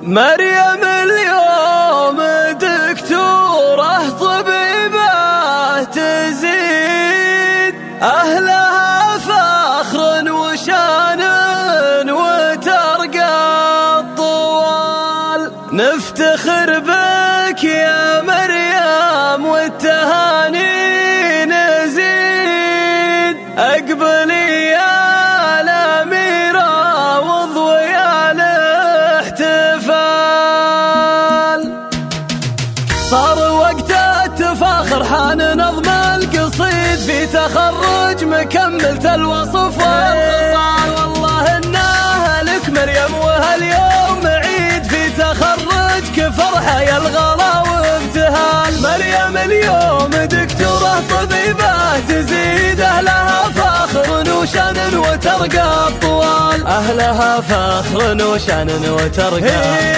مريم اليوم دكتورة طبيبة تزيد أهلها فخر وشان وترقى الطوال. نفتخر بك يا مريم والتهاني نزيد. اقبلي يا الأميرة واضوي الاحتفال. صار وقت التفاخر حان نظم القصيد في تخرج مكملة الوصف والخصال. والله انها لك مريم وهاليوم عيد في تخرجك فرحة يا الغلا وابتهال. مريم اليوم دكتورة طبيبة تزيد أهلها فخر وشان وترقى الطوال. أهلها فخر وشان وترقى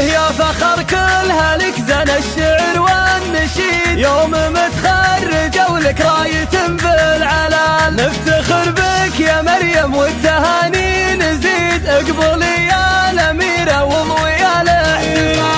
يا فخر كلها لك زن الشعر والنشيد. يوم متخرجة ولك راية بالعلال. نفتخر بك يا مريم والتهاني نزيد. اقبلي يا الأميرة واضوي الاحتفال.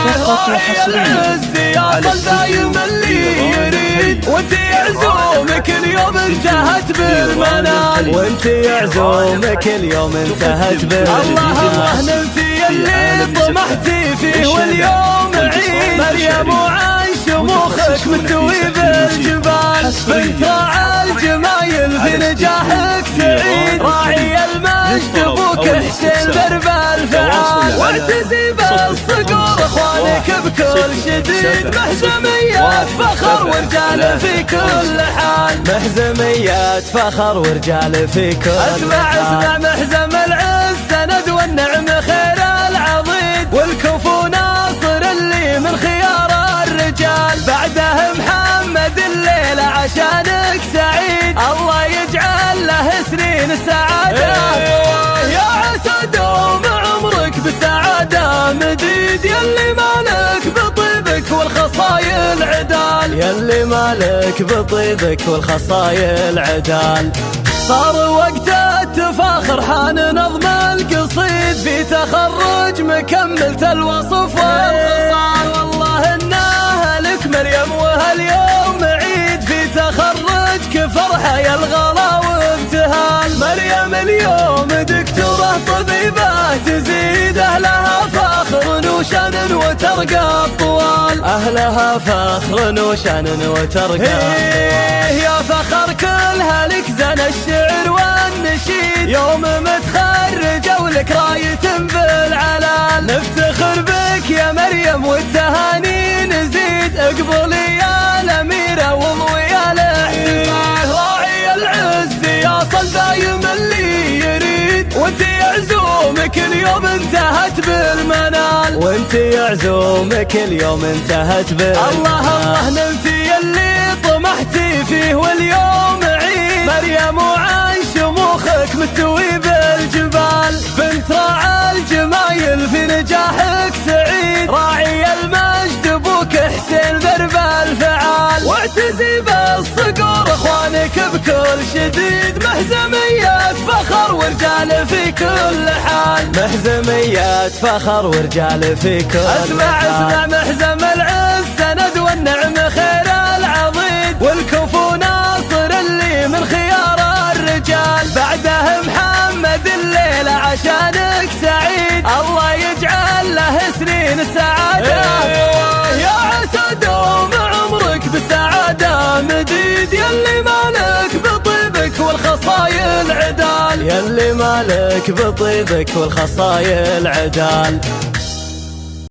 العز يا صل دايم اللي يريد. وانت عزومك اليوم انتهت بالمنال. وانت عزومك اليوم انتهت بالمنال. الله نلتي اللي طمحتي فيه واليوم عيد. مريم وعن شموخك مستوي بالجبال. بنت راعي الجمايل في نجاحك سعيد. راعي المجد ابوك حسين درب الفعال. واعتزي بالصقور اخوانك بكل شديد. محزميات فخر ورجال في كل حال. محزميات فخر ورجال في كل حال. اسمع محزم العز سند والنعم خير العضيد. والكفو ناصر اللي من خيار الرجال. بعده محمد الليلة عشانك سعيد. الله يجعل له سنين السعادة يا عسى دوم عمرك بالسعادة مديد. يلي مالك بطيبك والخصايل عدال. يلي مالك بطيبك والخصايل عدال. صار وقت التفاخر حان نظم القصيد في تخرج مكملة الوصف والخصال. والله انها لك مريم وهاليوم عيد في تخرجك فرحة يا الغلا وابتهال. مريم اليوم دكتورة طبيبة تزيد أهلها فخر وشان وترقى الطوال. أهلها فخر وشان وترقى يا فخر كلها لك زن الشعر والنشيد. يوم متخرجة ولك راية بالعلال. نفتخر بك يا مريم والتهاني نزيد. اقبلي يا الأميرة واضوي الاحتفال. راعي العز يا صل دايم اللي يريد. وانت عزومك اليوم انتهت بالمنال. وانت عزومك اليوم انتهت بالمنال. الله نلتي اللي طمحتي فيه واليوم عيد. مريم وعن شموخك مستوي بالجبال. بنت راعي الجمايل في نجاحك سعيد. راعي المجد ابوك حسين درب الفعال. واعتزي بالصقور اخوانك بكل شديد. محزميات فخر ورجال في كل حال. محزميات فخر ورجال في كل حال. اسمع محزم العز سند والنعم خير العضيد. والكفو ناصر اللي من خيار الرجال. بعده محمد الليلة عشانك سعيد. الله يجعل له سنين السعادة يا عسى دوم عمرك بالسعادة مديد. يلي مالك بطيبك والخصايل عدال. يلي مالك بطيبك والخصايل عدال.